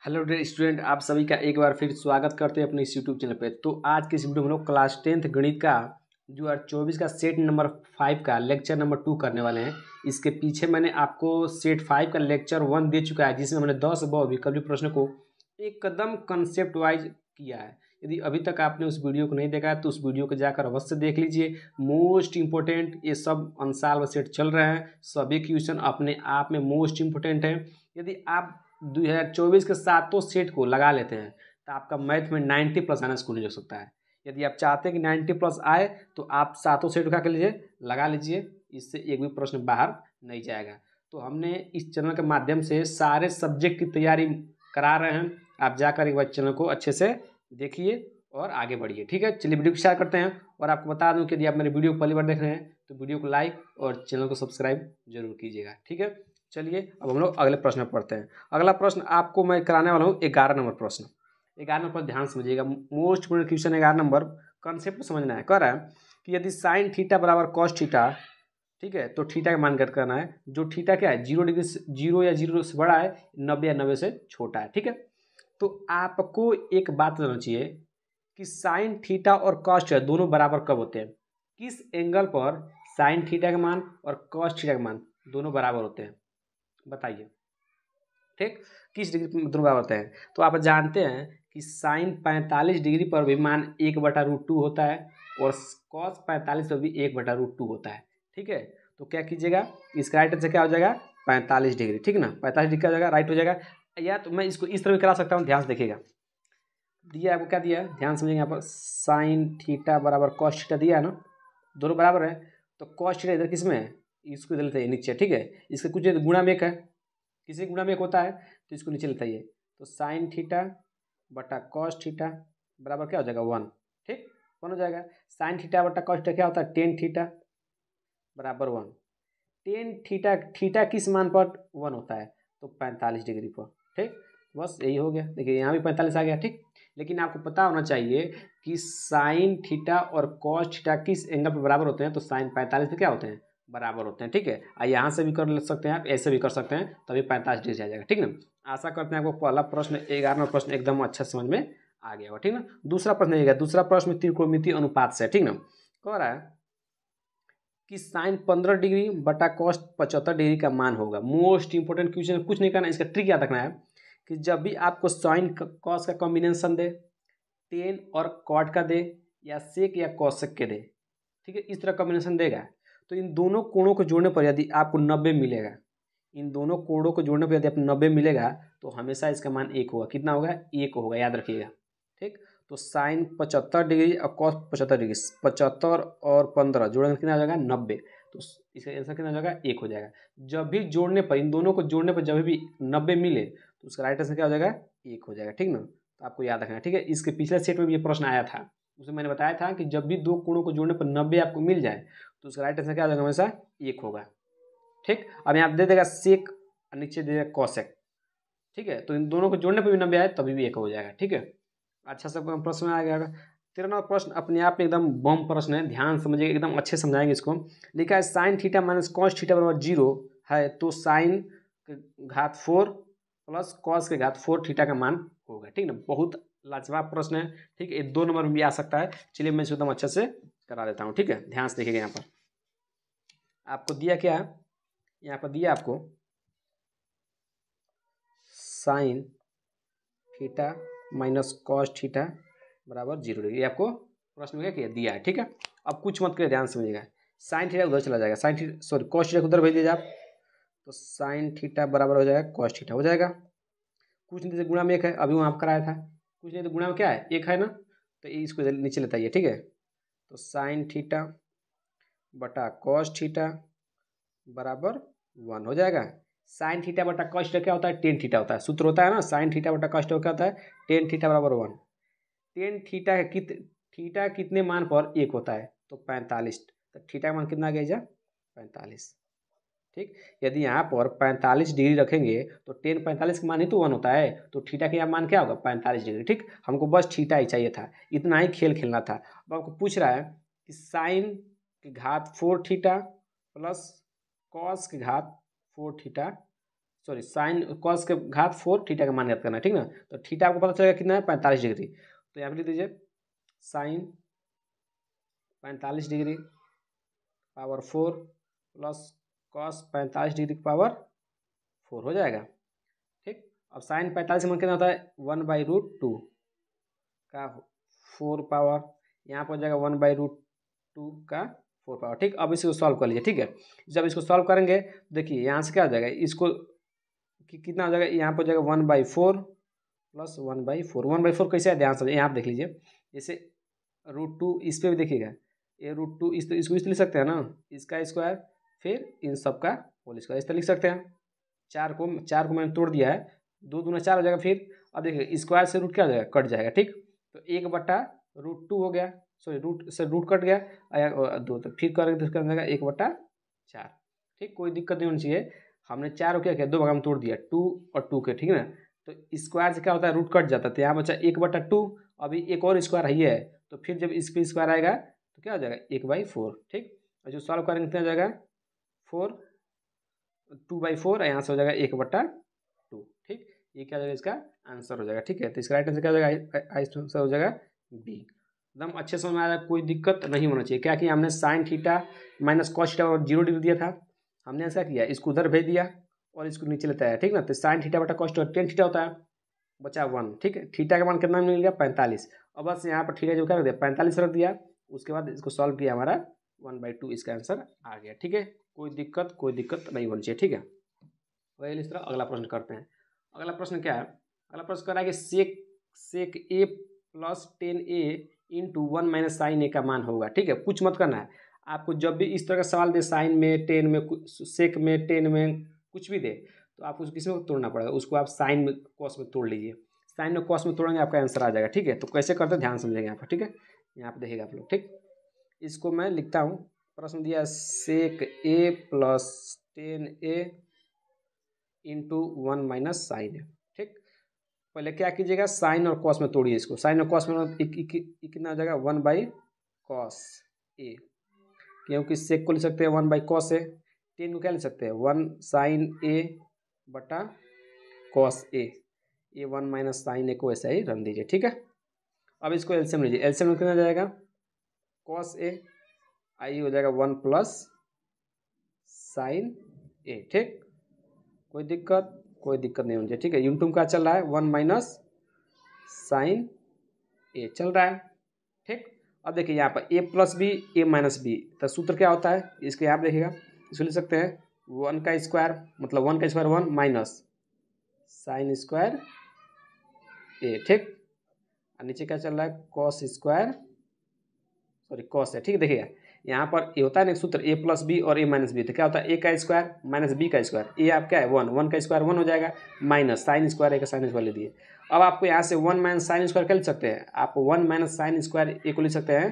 Hello dear student, आप सभी का एक बार फिर स्वागत करते हैं अपने इस यूट्यूब चैनल पे। तो आज के इस वीडियो में हम लोग क्लास 10th गणित का 2024 का सेट नंबर 5 का लेक्चर नंबर 2 करने वाले हैं। इसके पीछे मैंने आपको सेट 5 का लेक्चर 1 दे चुका है, जिसमें मैंने 10 बहुविकल्पी प्रश्न को एकदम कंसेप्ट वाइज किया है। यदि अभी तक आपने उस वीडियो को नहीं देखा है तो उस वीडियो को जाकर अवश्य देख लीजिए। मोस्ट इंपॉर्टेंट ये सब अनसाल्व सेट चल रहे हैं, सभी क्वेश्चन अपने आप में मोस्ट इंपॉर्टेंट है। यदि आप 2024 के सातों सेट को लगा लेते हैं तो आपका मैथ में 90 प्लस आना स्कूल हो सकता है। यदि आप चाहते हैं कि 90 प्लस आए तो आप सातों सेट उठा के लीजिए, लगा लीजिए, इससे एक भी प्रश्न बाहर नहीं जाएगा। तो हमने इस चैनल के माध्यम से सारे सब्जेक्ट की तैयारी करा रहे हैं। आप जाकर एक बार चैनल को अच्छे से देखिए और आगे बढ़िए। ठीक है, चलिए वीडियो को शेयर करते हैं। और आपको बता दूं कि यदि आप मेरे वीडियो को पहली बार देख रहे हैं तो वीडियो को लाइक और चैनल को सब्सक्राइब जरूर कीजिएगा। ठीक है, चलिए अब हम लोग अगले प्रश्न पढ़ते हैं। अगला प्रश्न आपको मैं कराने वाला हूँ 11 नंबर प्रश्न। 11 नंबर पर ध्यान समझिएगा, most important question 11 number. Concept समझना है। कह रहा है कि यदि साइन थीटा बराबर कॉस थीटा, ठीक है, तो थीटा का मान ज्ञात करना है। जो थीटा क्या है, 0 डिग्री से 0 या 0 से बड़ा है, 90 या 90 से छोटा है। ठीक है, तो आपको एक बात जानना चाहिए कि साइन थीटा और कॉस थीटा दोनों बराबर कब होते हैं। किस एंगल पर साइन थीटा का मान और कॉस थीटा का मान दोनों बराबर होते हैं, बताइए। ठीक, किस डिग्री पर दोनों बराबर होते हैं। तो आप जानते हैं कि साइन 45 डिग्री पर भी मान 1/√2 होता है और कॉस 45 पर भी 1/√2 होता है। ठीक है, तो क्या कीजिएगा, इसका राइट आंसर क्या हो जाएगा, 45 डिग्री। ठीक ना, 45 डिग्री का हो जाएगा, राइट हो जाएगा। या तो मैं इसको इस तरह भी करा सकता हूँ, ध्यान से देखिएगा। दिया आपको क्या दिया है, ध्यान समझेंगे। यहाँ पर साइन थीटा बराबर कॉस थीटा दिया है ना, दोनों बराबर है। तो कॉस थीटा इधर किस में है, इसको इधर लेते हैं नीचे। ठीक है, इसका कुछ गुणा में एक है, किसी गुणा में एक होता है तो इसको नीचे लेता है। तो साइन थीटा बटा कॉस थीटा बराबर क्या हो जाएगा, 1। ठीक, 1 हो जाएगा। साइन थीटा बटा कॉस थीटा क्या होता है, टेन थीटा बराबर 1। टेन थीटा, थीटा किस मान पर 1 होता है, तो 45 डिग्री पर। ठीक, बस यही हो गया। देखिए यहाँ भी 45 आ गया। ठीक, लेकिन आपको पता होना चाहिए कि साइन थीटा और कॉस थीटा किस एंगल पर बराबर होते हैं। तो साइन 45 पे क्या होते हैं, बराबर होते हैं। ठीक है, यहाँ से भी कर सकते हैं आप, ऐसे भी कर सकते हैं, तभी 45 डिग्री आ जाएगा। ठीक ना, आशा करते हैं आपको पहला प्रश्न 11वां प्रश्न एकदम अच्छा समझ में आ गया होगा। ठीक ना, दूसरा प्रश्न देखिएगा। दूसरा प्रश्न त्रिकोणमितीय अनुपात से। ठीक ना, कह रहा है कि साइन 15 डिग्री बटा कॉस 75 डिग्री का मान होगा। मोस्ट इंपोर्टेंट क्वेश्चन, कुछ नहीं करना, इसका ट्रिक याद रखना है कि जब भी आपको साइन कॉस का कॉम्बिनेशन दे, टेन और कॉट का दे, या सेक या कॉसेक के दे, ठीक है, इस तरह कॉम्बिनेशन देगा, तो इन दोनों कोणों को जोड़ने पर यदि आपको 90 मिलेगा, इन दोनों कोणों को जोड़ने पर यदि आपको 90 मिलेगा तो हमेशा इसका मान 1 होगा। कितना होगा, 1 होगा, याद रखिएगा। ठीक, तो साइन 75 डिग्री और कॉस 75 डिग्री, 75 और 15 जोड़ेंगे कितना हो जाएगा, 90। तो इसका आंसर कितना हो जाएगा, 1 हो जाएगा। जब भी जोड़ने पर, इन दोनों को जोड़ने पर जब भी 90 मिले तो उसका राइट आंसर क्या हो जाएगा, 1 हो जाएगा। ठीक ना, तो आपको याद रखना है। ठीक है, इसके पिछले सेट में भी ये प्रश्न आया था, उसमें मैंने बताया था कि जब भी दो कोणों को जोड़ने पर 90 आपको मिल जाए तो उसका राइट आंसर क्या हो जाएगा, हमेशा 1 होगा। ठीक, अब यहाँ दे देगा सेक और नीचे दे देगा कॉसेक। ठीक है, तो इन दोनों को जोड़ने पर भी 90 आए तभी भी 1 हो जाएगा। ठीक है, अच्छा सा प्रश्न आ गया। 13वां प्रश्न अपने आप में एकदम बम प्रश्न है, ध्यान समझिए, एकदम अच्छे समझाएंगे इसको। लिखा है sine theta minus cos theta बराबर 0 है, तो साइन घात 4 प्लस कॉस के घात 4 थीटा का मान होगा। ठीक ना, बहुत लाजवाब प्रश्न है। ठीक है, 2 नंबर में भी आ सकता है। चलिए मैं इसको एकदम अच्छे से करा देता हूँ। ठीक है, ध्यान से देखिएगा। यहाँ पर आपको दिया क्या है, यहाँ पर दिया आपको sine theta minus cos theta बराबर 0 डिग्री, आपको प्रश्न में क्या दिया है। ठीक है, अब कुछ मत करिए, ध्यान समझिएगा। साइन थीटा उधर चला जाएगा, sine theta sorry cos theta उधर भेज दीजिए आप, तो साइन थीटा बराबर हो जाएगा कॉस थीटा हो जाएगा। कुछ नहीं, गुणा में 1 है, अभी वहाँ कराया था। कुछ नहीं तो गुणा में क्या है, 1 है ना, तो इसको इधर नीचे लेता है। ठीक है, तो साइन थीटा बटा कॉस थीटा बराबर 1 हो जाएगा। साइन थीटा बटा कॉस थीटा क्या होता है, टेन थीटा होता है। सूत्र होता है ना, साइन थीटा बटा कॉस थीटा क्या होता है, टेन थीटा बराबर 1। टेन थीटा थीटा कितने मान पर 1 होता है, तो 45। तो थीटा का मान कितना आ गया, 45। ठीक, यदि यहाँ पर 45 डिग्री रखेंगे तो टेन 45 का मान ही तो 1 होता है, तो थीटा का मान क्या होगा, 45 डिग्री। ठीक, हमको बस थीटा ही चाहिए था, इतना ही खेल खेलना था। अब आपको पूछ रहा है कि साइन की घात 4 थीटा प्लस कॉस की घात 4 थीटा, सॉरी साइन कॉस के घात 4 थीटा का मान याद करना है, ठीक ना। तो थीटा आपको पता चलेगा कितना है, 45 डिग्री। तो यहाँ पे लिख दीजिए साइन 45 डिग्री पावर 4 प्लस कॉस 45 डिग्री पावर 4 हो जाएगा, ठीक। अब साइन 45 का मान कितना होता है, 1/√2 का 4 पावर, यहाँ पर हो जाएगा 1/√2 का 4 पावर, ठीक। अब इसको सॉल्व कर लीजिए, ठीक है। जब इसको सॉल्व करेंगे देखिए यहाँ से क्या हो जाएगा, इसको कितना हो जाएगा, यहाँ पर हो जाएगा 1/4 प्लस 1/4। 1/4 कैसे है ध्यान से यहाँ आप देख लीजिए, जैसे √2 इस पर भी देखिएगा, ये √2 इसको इस लिख सकते हैं ना, इसका स्क्वायर फिर इन सब का होल स्क्वायर, इस तरह लिख सकते हैं। चार को मैंने तोड़ दिया है, 2 दूना 4 हो जाएगा। फिर अब देखिए स्क्वायर से रूट क्या हो जाएगा, कट जाएगा, ठीक। तो 1/√2 हो गया, सॉरी रूट से रूट कट गया, 2 तो फिर करेंगे तो इसका हो जाएगा 1/4, ठीक। कोई दिक्कत नहीं होनी चाहिए। हमने 4 को क्या किया, 2 भाग में तोड़ दिया, 2 और 2 के, ठीक है ना। तो स्क्वायर से क्या होता है, रूट कट जाता है, तो यहाँ बचा 1/2। अभी एक और स्क्वायर है, तो फिर जब इस पर स्क्वायर आएगा तो क्या हो जाएगा 1/4, ठीक। और जो सॉल्व करेंगे कितना हो जाएगा 4, 2/4, यहाँ से हो जाएगा 1/2, ठीक। ये क्या हो जाएगा, इसका आंसर हो जाएगा, ठीक है। तो इसका राइट आंसर क्या हो जाएगा, आंसर हो जाएगा बी। एकदम अच्छे समझ में आ रहा है, कोई दिक्कत नहीं होना चाहिए। क्या किया हमने, sine theta minus cos theta और 0 डिग्री दिया था, हमने ऐसा किया इसको उधर भेज दिया और इसको नीचे लेता है, ठीक ना। तो साइन थीटा बटा कॉस थीटा 10 थीटा होता है, बचा 1, ठीक है। थीटा का मान कितना मिल गया 45। और बस यहाँ पर थीटा जो क्या रख दिया 45 रख दिया, उसके बाद इसको सॉल्व किया, हमारा 1/2 इसका आंसर आ गया, ठीक है। कोई दिक्कत नहीं होनी चाहिए, ठीक है। वही इस तरह अगला प्रश्न करते हैं। अगला प्रश्न क्या है, अगला प्रश्न कर रहा है कि sec A plus 10a into 1 minus sine A का मान होगा, ठीक है। कुछ मत करना है आपको, जब भी इस तरह का सवाल दे, साइन में 10 में सेक में 10 में कुछ भी दे, तो आपको किसी में तोड़ना पड़ेगा, उसको आप साइन में कॉस में तोड़ लीजिए। साइन में कॉस में तोड़ेंगे आपका आंसर आ जाएगा, ठीक है। तो कैसे करते हैं ध्यान समझेंगे यहाँ पर, ठीक है। यहाँ पर देखिएगा आप लोग, ठीक। इसको मैं लिखता हूँ, प्रश्न दिया sec A plus 10a into 1 minus sine A, ठीक। पहले क्या कीजिएगा, साइन और कॉस में तोड़िए इसको, साइन और कॉस में कितना हो जाएगा 1/cos ए, क्योंकि सेक को लिख सकते हैं 1/cos ए, 10 को क्या लिख सकते हैं 1 साइन ए बटा कॉस ए, ये 1 माइनस साइन ए को ऐसा ही रन दीजिए, ठीक है। अब इसको एलसीएम लीजिए, एलसीएम में कितना जाएगा कॉस ए, आई हो जाएगा 1 प्लस साइन ए, ठीक। कोई दिक्कत नहीं होनी चाहिए, ठीक है। यूनिटम क्या चल रहा है 1 माइनस साइन ए चल रहा है, ठीक। अब देखिए यहाँ पर a plus B A minus B, तो सूत्र क्या होता है, इसके यहाँ देखिएगा, इसको लिख सकते हैं 1 का स्क्वायर, मतलब 1 का स्क्वायर 1 माइनस साइन स्क्वायर ए, ठीक। और नीचे क्या चल रहा है कॉस स्क्वायर, सॉरी कॉस है, ठीक है। देखिएगा यहाँ पर ए होता है ना सूत्र, ए प्लस बी और ए माइनस बी, तो क्या होता है ए का स्क्वायर माइनस बी का स्क्वायर, ए आप क्या है 1, 1 का स्क्वायर 1 हो जाएगा, माइनस साइन स्क्वायर ए का साइन स्क्वायर ले दिए। अब आपको यहाँ से 1 माइनस साइन स्क्वायर क्या लिख सकते हैं, आप 1 माइनस साइन स्क्वायर ए को लिख सकते हैं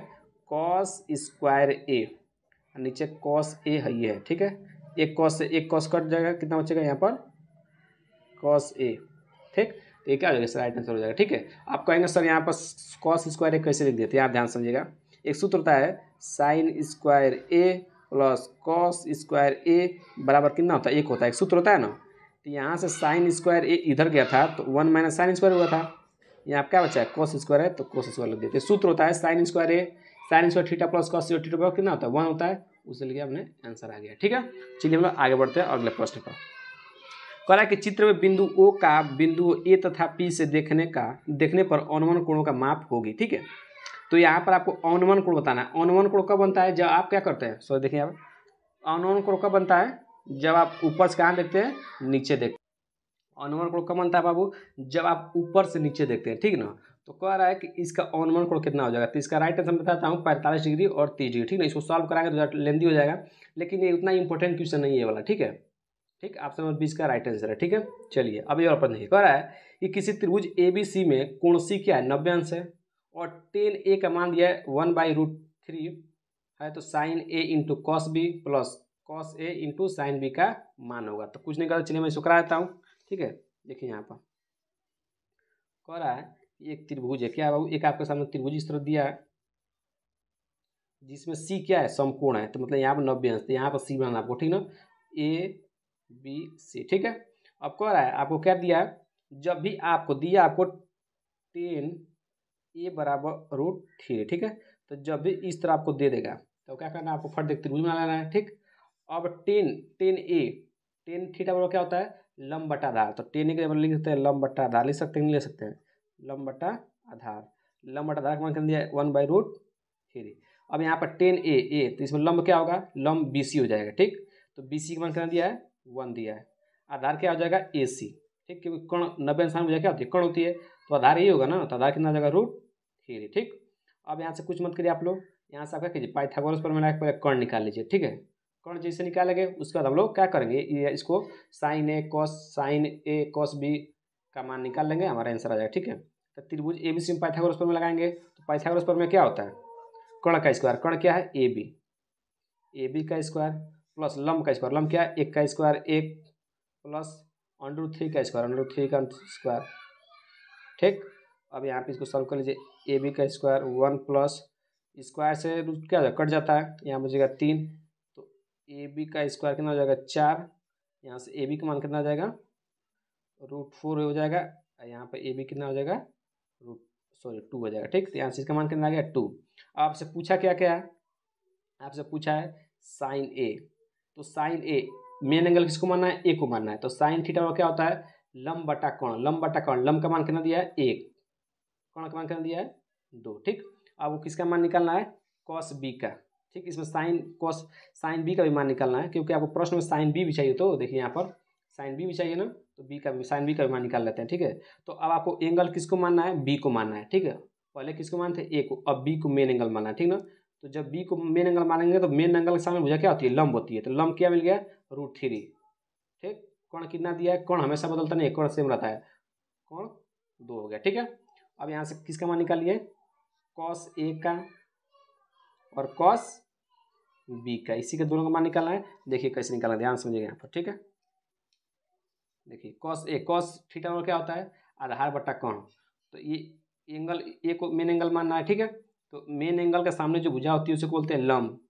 कॉस स्क्वायर ए, और नीचे कॉस ए है ये है, ठीक है। एक कॉस कट जाएगा, कितना बचेगा यहाँ पर कॉस ए, ठीक। तो ये क्या हो जाएगा सर, राइट आंसर हो जाएगा, ठीक है। आप कहेंगे सर यहाँ पर कॉस स्क्वायर ए कैसे लिख देते हैं, आप ध्यान समझिएगा। एक सूत्र होता है साइन स्क्वायर ए प्लस कॉस स्क्वायर ए बराबर कितना होता है 1 होता है, एक सूत्र होता है ना। तो यहाँ से साइन स्क्वायर ए इधर गया था, तो 1 माइनस साइन स्क्वायर हुआ था, यहाँ क्या बचा है कॉस स्क्वायर है, तो कॉस स्क्वायर लिख देते हैं। सूत्र होता है sine square A sine square theta plus cos theta plus कितना होता है 1 होता है, उसे लिखे हमने आंसर आ गया, ठीक है। चलिए हम लोग आगे बढ़ते हैं अगले प्रश्न पर। कह रहा है कि चित्र में बिंदु ओ का बिंदु ए तथा पी से देखने पर अनुमान कोणों का माप होगी, ठीक है। तो यहाँ पर आपको अनुमान कोण बताना है। अनुमान कोण कब बनता है, जब आप क्या करते हैं, सो देखिए आप अनुमान कोण कब बनता है, जब आप ऊपर से कहाँ देखते हैं, नीचे देखते हैं। अनुमान कोण कब बनता है बाबू, जब आप ऊपर से नीचे देखते हैं, ठीक ना। तो कह रहा है कि इसका अनुमान कोण कितना हो जाएगा, तो इसका राइट आंसर बताता हूँ 45 डिग्री और 30 डिग्री, ठीक ना। इसको सॉल्व कराएंगे तो लेंदी हो जाएगा, लेकिन ये उतना इंपॉर्टेंट क्वेश्चन नहीं है ये वाला, ठीक है। ठीक, ऑप्शन नंबर 20 का राइट आंसर है, ठीक है। चलिए अब ये और प्रश्न देखिए, कह रहा है कि किसी त्रिभुज ABC में कोण C क्या है 90 अंश है, और 10a का मान दिया है 1/√3 है, तो sine A into cos B plus cos A into sine B का मान होगा। तो कुछ नहीं करता, चलिए मैं इसको करा देता हूँ, ठीक है। देखिए यहाँ पर कह रहा है एक त्रिभुज है, क्या बाबू, एक आपके सामने त्रिभुज इस तरह दिया है जिसमें C क्या है समकोण है, तो मतलब यहाँ पर 90 अंश, तो यहाँ पर C बनाना आपको, ठीक ना, A B C, ठीक है। अब कह रहा है आपको क्या दिया है, जब भी आपको दिया आपको 10 a बराबर √3, ठीक है। तो जब भी इस तरह आपको दे देगा तो क्या करना है, आपको फट देख त्रिभुज बना लेना है, ठीक। अब 10 a 10 थीटा बराबर क्या होता है, लंब बटा आधार। तो 10 के बराबर लिख सकते हैं लंब बटा आधार, लिख सकते हैं, नहीं ले सकते हैं, लंब बटा आधार। लंब बटा आधार का मान कर दिया 1/√3। अब यहाँ पर 10 a तो इसमें लंब क्या होगा, लंब BC हो जाएगा, ठीक। तो BC का मान कितना दिया है, 1 दिया है। आधार क्या हो जाएगा, AC, ठीक, क्योंकि कर्ण 90 क्या होती है, कर्ण होती है, तो आधार ये होगा ना, तो आधार कितना आ जाएगा √3, ठीक। अब यहाँ से कुछ मत करिए आप लोग, यहाँ से आप क्या कीजिए, पाइथागोरस प्रमेय पहले कर्ण निकाल लीजिए, ठीक है। कर्ण जैसे निकालेंगे उसके बाद हम लोग क्या करेंगे, ये इसको sin A cos B का मान निकाल लेंगे, हमारा आंसर आ जाएगा, ठीक है। तो त्रिभुज ABC में पाइथागोरस प्रमेय लगाएंगे, तो पाइथागोरस प्रमेय क्या होता है, कर्ण का स्क्वायर, कर्ण क्या है AB का स्क्वायर प्लस लंब का स्क्वायर, लंब क्या है 1 का स्क्वायर 1 प्लस √3 का स्क्वायर √3 का स्क्वायर, ठीक। अब यहाँ पे इसको सॉल्व कर लीजिए, AB का स्क्वायर 1 प्लस स्क्वायर से रूट क्या कट जाता है, यहाँ बचेगा 3, तो AB का स्क्वायर कितना हो जाएगा 4, यहाँ से AB का मान कितना आ जाएगा √4 हो जाएगा, यहाँ पे AB कितना हो जाएगा 2 हो जाएगा, ठीक। तो यहाँ से इसका मान कितना आ गया 2। आपसे पूछा क्या क्या है, आपसे पूछा है sin A, तो sin A मेन एंगल किसको मानना है, A को मानना है। तो sin थीटा क्या होता है, लंब बटा कोण, लंब बटा कोण, लंब का मान कितना दिया है 1, कोण का मान कितना दिया है 2, ठीक। अब वो किसका मान निकालना है, cos B का, ठीक। इसमें sin B का भी मान निकालना है, क्योंकि आपको प्रश्न में sin B भी चाहिए, तो देखिए यहाँ पर sin B भी चाहिए ना, तो sin B का भी मान निकाल लेते हैं, ठीक है। तो अब आपको एंगल किसको मानना है, B को मानना है, ठीक है। पहले किसको मानते हैं, A को, अब B को मेन एंगल मानना है, ठीक ना। तो जब B को मेन एंगल मानेंगे तो मेन एंगल के सामने भुजा क्या होती है, लंब होती है, तो लंब क्या मिल गया √3, ठीक। कोण कितना दिया है, कोण हमेशा बदलता नहीं है, कोण सेम रहता है, कोण 2 हो गया, ठीक है। अब यहाँ से किसका मान निकालिए, cos A का और cos B का, इसी के दोनों का मान निकालना है। देखिए कैसे निकालना है, ध्यान समझिएगा यहाँ पर, ठीक है। देखिए cos थीटा क्या होता है, आधार बटा कोण, तो ये एंगल A को मेन एंगल मानना है, ठीक है। तो मेन एंगल के सामने जो भुजा होती है उसे बोलते हैं लंब,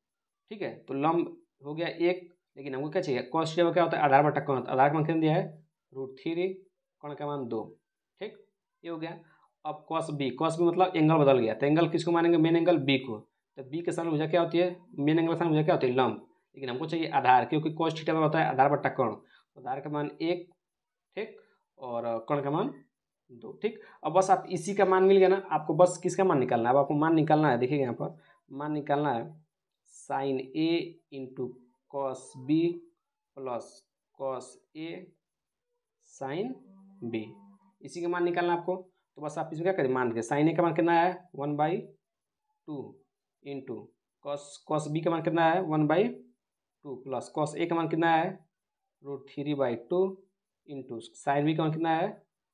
ठीक है। तो लंब हो गया 1, लेकिन हमको क्या चाहिए, cos थीटा क्या होता है, आधार बटा कोण, आधार का मान कितना दिया है √3, कोण का मान 2, ठीक, ये हो गया। अब cos B मतलब एंगल बदल गया, तो एंगल किसको मानेंगे, मेन एंगल B को, तो B के सामने भुजा क्या होती है, मेन एंगल के सामने भुजा क्या होती है लंब, लेकिन हमको चाहिए आधार, क्योंकि cos थीटा होता है आधार बटा कोण, तो आधार का मान 1, ठीक, और कोण का मान 2, ठीक। अब बस आप इसी का मान मिल गया ना, आपको बस किसका मान निकालना है, अब आपको मान निकालना है, देखिएगा यहाँ पर मान निकालना है sin A into cos B plus cos A sin B, इसी का मान निकालना है आपको। तो बस आप इसमें क्या करें, मान के sin A का मान कितना है 1/2 इंटू cos B का मान कितना है 1/2 प्लस cos A का मान कितना है √3/2 इंटू साइन B का मान कितना है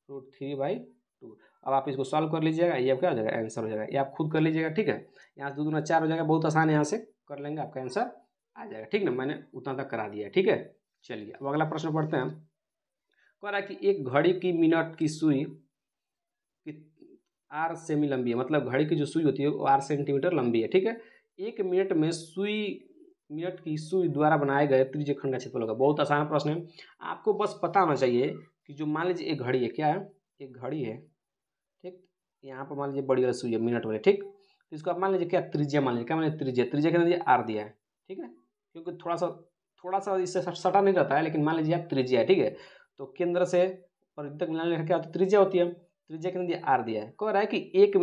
√3/2। अब आप इसको सॉल्व कर लीजिएगा, ये क्या हो जाएगा आंसर हो जाएगा, ये आप खुद कर लीजिएगा, ठीक है। यहाँ से 2 दूना 4 हो जाएगा, बहुत आसान है, यहाँ से कर लेंगे आपका आंसर आ जाएगा, ठीक ना। मैंने उतना तक करा दिया है, ठीक है। चलिए अब अगला प्रश्न पढ़ते हैं। कह रहा है कि एक घड़ी की मिनट की सुई की R सेमी लंबी है, मतलब घड़ी की जो सुई होती है वो R सेंटीमीटर लंबी है, ठीक है। 1 मिनट में मिनट की सुई द्वारा बनाए गए त्रिज्य खंड का क्षेत्रफल होगा। बहुत आसान प्रश्न है, आपको बस पता होना चाहिए कि जो मान लीजिए एक घड़ी है, क्या है, एक घड़ी है, ठीक। यहाँ पर मान लीजिए बड़ी वाली सुई है मिनट वाले, ठीक। तो इसको आप मान लीजिए क्या त्रिज्या मान लीजिए, क्या मान लीजिए त्रिज्या कितना दिया R दिया है, ठीक है। क्योंकि थोड़ा सा इससे सटा नहीं रहता है, लेकिन मान लीजिए आप त्रिज्या है, ठीक है। तो केंद्र से परिधि तक मिलाने का क्या होता है, त्रिज्या होती है, त्रिज्या कितना दिया R दिया है। कह रहा है कि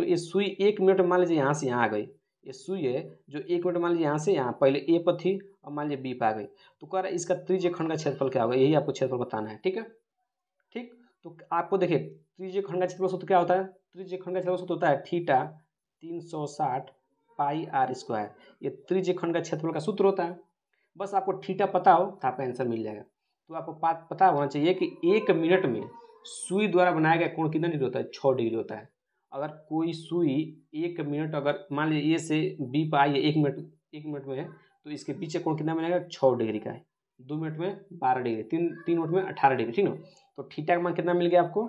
ये सुई 1 मिनट मान लीजिए यहाँ से यहाँ आ गई, ये सुई है जो 1 मिनट मान लीजिए यहाँ से यहाँ पहले A पर थी, अब मान लीजिए B पर आ गई, तो कह रहा है इसका त्रिज्य खंड का क्षेत्रफल क्या होगा, यही आपको क्षेत्रफल बताना है, ठीक है, ठीक। तो आपको देखिए त्रिज्य खंड का क्षेत्रफल सूत्र क्या होता है, त्रिज्य खंड का क्षेत्रफल सूत्र होता है थीटा 360 पाई R स्क्वायर, ये त्रिज्य खंड का क्षेत्रफल का सूत्र होता है। बस आपको थीटा पता हो तो आपका आंसर मिल जाएगा। तो आपको बात पता होना चाहिए कि 1 मिनट में सुई द्वारा बनाया गया कोण कितना डिग्री होता है, 6 डिग्री होता है। अगर कोई सुई 1 मिनट अगर मान लीजिए ए से बी पर आई है 1 मिनट में, तो इसके पीछे कोण कितना मिलेगा 6 डिग्री का है, 2 मिनट में 12 डिग्री, 3 मिनट में 18 डिग्री, ठीक ना। तो थीटा का मान कितना मिल गया आपको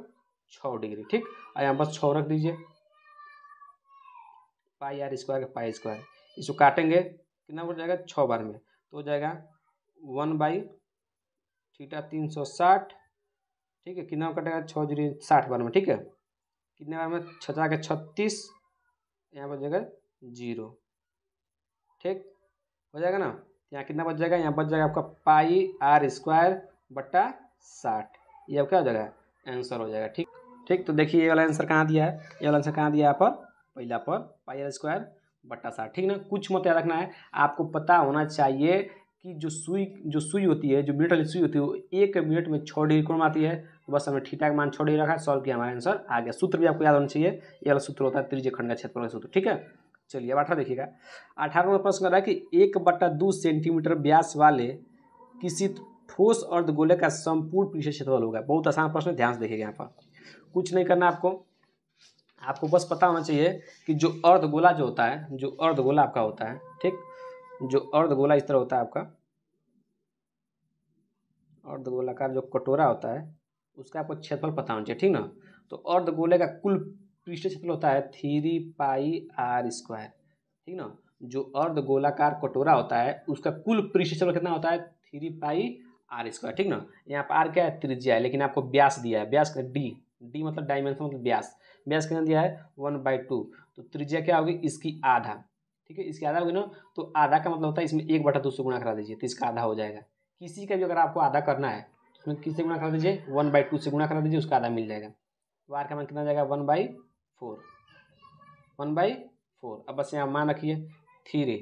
6 डिग्री, ठीक। और यहाँ बस 6 रख दीजिए, पाई R स्क्वायर का पाई स्क्वायर, इसको काटेंगे कितना हो जाएगा 6 बार में, तो हो जाएगा 1/थीटा 360 ठीक है, कितना कटेगा 6 जीरो 60 बार में, ठीक है, कितने बार में 6 के 36, यहाँ बच जाएगा 0, ठीक हो जाएगा ना। यहाँ कितना बच जाएगा, यहाँ बच जाएगा आपका पाई आर स्क्वायर बट्टा 60, ये अब क्या हो जाएगा आंसर हो जाएगा। ठीक ठीक, तो देखिए ये वाला आंसर कहाँ दिया है, ये वाला आंसर कहाँ दिया है यहाँ पर, पहला पर पाई आर स्क्वायर बट्टा 60, ठीक ना। कुछ मत याद रखना है, आपको पता होना चाहिए कि जो सुई होती है, जो मिनट वाली सुई होती है, वो 1 मिनट में 6 डिग्री कोण में आती है। तो बस हमने थीटा का मान 6 डिग्री रखा, सॉल्व किया, हमारा आंसर आ गया। सूत्र भी आपको याद होना चाहिए, ये वाला सूत्र होता है त्रिज्यीय खंड का क्षेत्रफल का सूत्र, ठीक है। चलिए अब 18 देखिएगा। 18 में प्रश्न कर रहा है कि 1/2 सेंटीमीटर व्यास वाले किसी ठोस अर्धगोले का संपूर्ण पृष्ठीय क्षेत्रफल होगा। बहुत आसान प्रश्न, ध्यान से देखिएगा। यहाँ पर कुछ नहीं करना आपको बस पता होना चाहिए कि जो अर्धगोला जो होता है, जो अर्धगोला आपका होता है, ठीक, जो अर्धगोला इस तरह होता है आपका, अर्धगोलाकार जो कटोरा होता है, उसका आपको क्षेत्रफल पता होना चाहिए, ठीक ना। तो अर्धगोले का कुल पृष्ठीय क्षेत्रफल होता है 3 पाई आर स्क्वायर, ठीक ना। जो अर्धगोलाकार कटोरा होता है उसका कुल पृष्ठीय क्षेत्रफल कितना होता है 3 पाई आर स्क्वायर, ठीक ना। यहाँ पर आर क्या है, त्रिज्या है, लेकिन आपको व्यास दिया है, व्यास का डी मतलब डायमेंशन मतलब व्यास कितना दिया है 1/2, तो त्रिज्या क्या होगी इसकी आधा, ठीक है, इसकी आधा होगी ना। तो आधा का मतलब होता है इसमें 1/2 से गुणा करा दीजिए तो इसका आधा हो जाएगा। किसी का भी अगर आपको आधा करना है तो उसमें किससे गुणा करा दीजिए 1/2 से गुणा करा दीजिए, उसका आधा मिल जाएगा। तो आर का मान कितना जाएगा 1/4। अब बस यहाँ मान रखिए 3,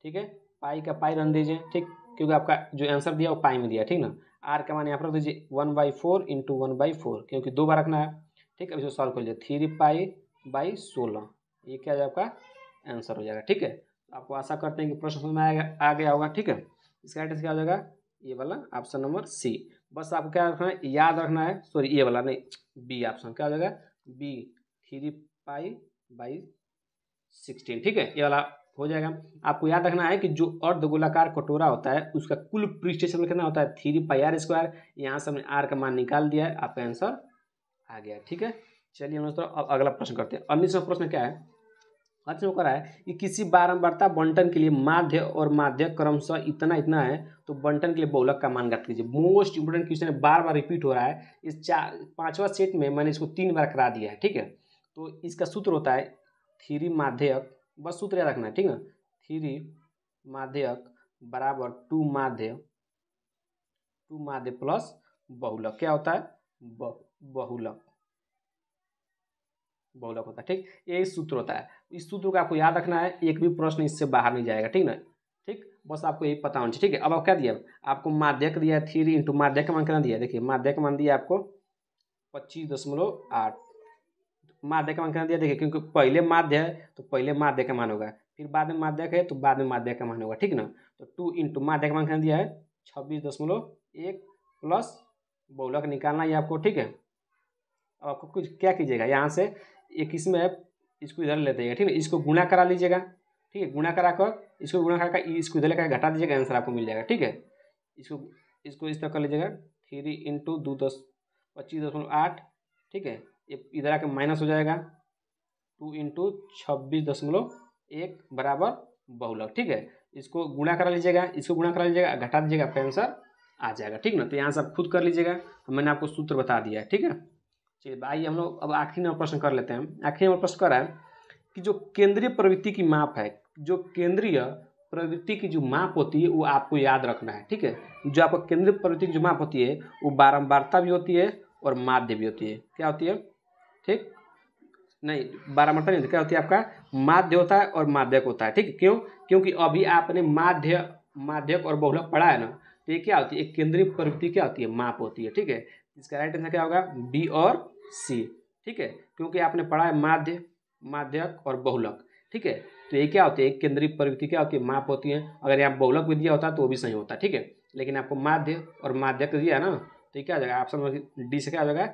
ठीक है, पाई का पाई रन दीजिए, ठीक, क्योंकि आपका जो आंसर दिया वो पाई में दिया, ठीक ना। आर का मान यहाँ पर रख दीजिए 1/4 इंटू 1/4, क्योंकि 2 बार रखना है, ठीक है। अब इसको सॉल्व कर लीजिए 3 पाई 16, ये क्या है आपका आंसर हो जाएगा, ठीक है। तो आपको आशा करते हैं कि प्रश्न समझ में आ गया होगा, ठीक है। इसका राइट आंसर क्या हो जाएगा, ये वाला ऑप्शन नंबर सी। बस आपको क्या रखना है, याद रखना है, सॉरी ये वाला नहीं, बी ऑप्शन क्या हो जाएगा, बी 3 पाई 16, ठीक है, ये वाला हो जाएगा। आपको याद रखना है कि जो अर्धगोलाकार कटोरा होता है उसका कुल पृष्ठीय क्षेत्रफल कितना होता है 3 पाई आर स्क्वायर। यहाँ से हमने आर का मान निकाल दिया है, आपका आंसर आ गया, ठीक है। चलिए हम दोस्तों अब अगला प्रश्न करते हैं। 19वां प्रश्न क्या है, अच्छा करा है कि किसी बारंबारता बंटन के लिए माध्य और माध्यक क्रमशः इतना इतना है, तो बंटन के लिए बहुलक का मान ज्ञात कीजिए। मोस्ट इंपोर्टेंट क्वेश्चन है, बार बार रिपीट हो रहा है। इस 5वां सेट में मैंने इसको 3 बार करा दिया है, ठीक है। तो इसका सूत्र होता है 3 माध्यक, बस सूत्र याद रखना है, ठीक ना। 3 माध्यक बराबर 2 माध्य प्लस बहुलक, क्या होता है बहुलक होता है, ठीक, यही सूत्र होता है। इस सूत्र को आपको याद रखना है, एक भी प्रश्न इससे बाहर नहीं जाएगा, ठीक ना, ठीक, बस आपको यही पता होना चाहिए, ठीक है। अब आप क्या दिया, आपको माध्यक दिया है 3 इंटू माध्यक का मान कितना दिया है, देखिए माध्यक का मान दिया आपको 25.8, माध्यक का मान कितना दिया, देखिए क्योंकि पहले माध्य है तो पहले माध्यक का मान होगा, फिर बाद में माध्यक है तो बाद में माध्यक का मान होगा, ठीक ना। तो 2 इंटू माध्यक का मान कितना दिया है 26.1 प्लस बहुलक निकालना है आपको, ठीक है। अब आपको कुछ क्या कीजिएगा, यहाँ से एक इसमें इसको इधर लेते हैं, ठीक है, इसको गुणा करा लीजिएगा, ठीक है, गुणा करा कर इसको गुणा करा कर इसको इधर लेकर घटा दीजिएगा, आंसर आपको मिल जाएगा, ठीक है। इसको इस तरह कर लीजिएगा 3 इंटू 25.8, ठीक है, ये इधर आकर माइनस हो जाएगा 2 इंटू 26.1 बराबर बहुलक, ठीक है। इसको गुणा करा लीजिएगा, घटा दीजिएगा, आपका आंसर आ जाएगा, ठीक ना। तो यहाँ से आप खुद कर लीजिएगा, मैंने आपको सूत्र बता दिया है, ठीक है। चलिए आइए हम लोग अब आखिरी नंबर प्रश्न कर लेते हैं। आखिरी नंबर प्रश्न कर रहा है कि जो केंद्रीय प्रवृत्ति की माप है, जो केंद्रीय प्रवृत्ति की जो माप होती है वो आपको याद रखना है, ठीक है। जो आपको केंद्रीय प्रवृत्ति की जो माप होती है वो बारंबारता भी होती है और माध्य भी होती है। क्या होती है, ठीक, नहीं बारंबारता नहीं, क्या होती है आपका माध्य होता है और माध्यक होता है, ठीक। क्यों, क्योंकि अभी आपने माध्यक और बहुलक पढ़ा है ना, तो ये क्या होती है, एक केंद्रीय प्रवृत्ति क्या होती है माप होती है, ठीक है। इसका राइट आंसर क्या होगा बी और सी, ठीक है, क्योंकि आपने पढ़ा है माध्यक और बहुलक, ठीक है। तो ये क्या होती है, एक केंद्रीय प्रवृत्ति क्या होती है माप होती है। अगर यहाँ बहुलक भी दिया होता तो वो भी सही होता, ठीक है, लेकिन आपको माध्य और माध्यक दिया है ना, तो ये क्या हो जाएगा ऑप्शन डी से क्या हो जाएगा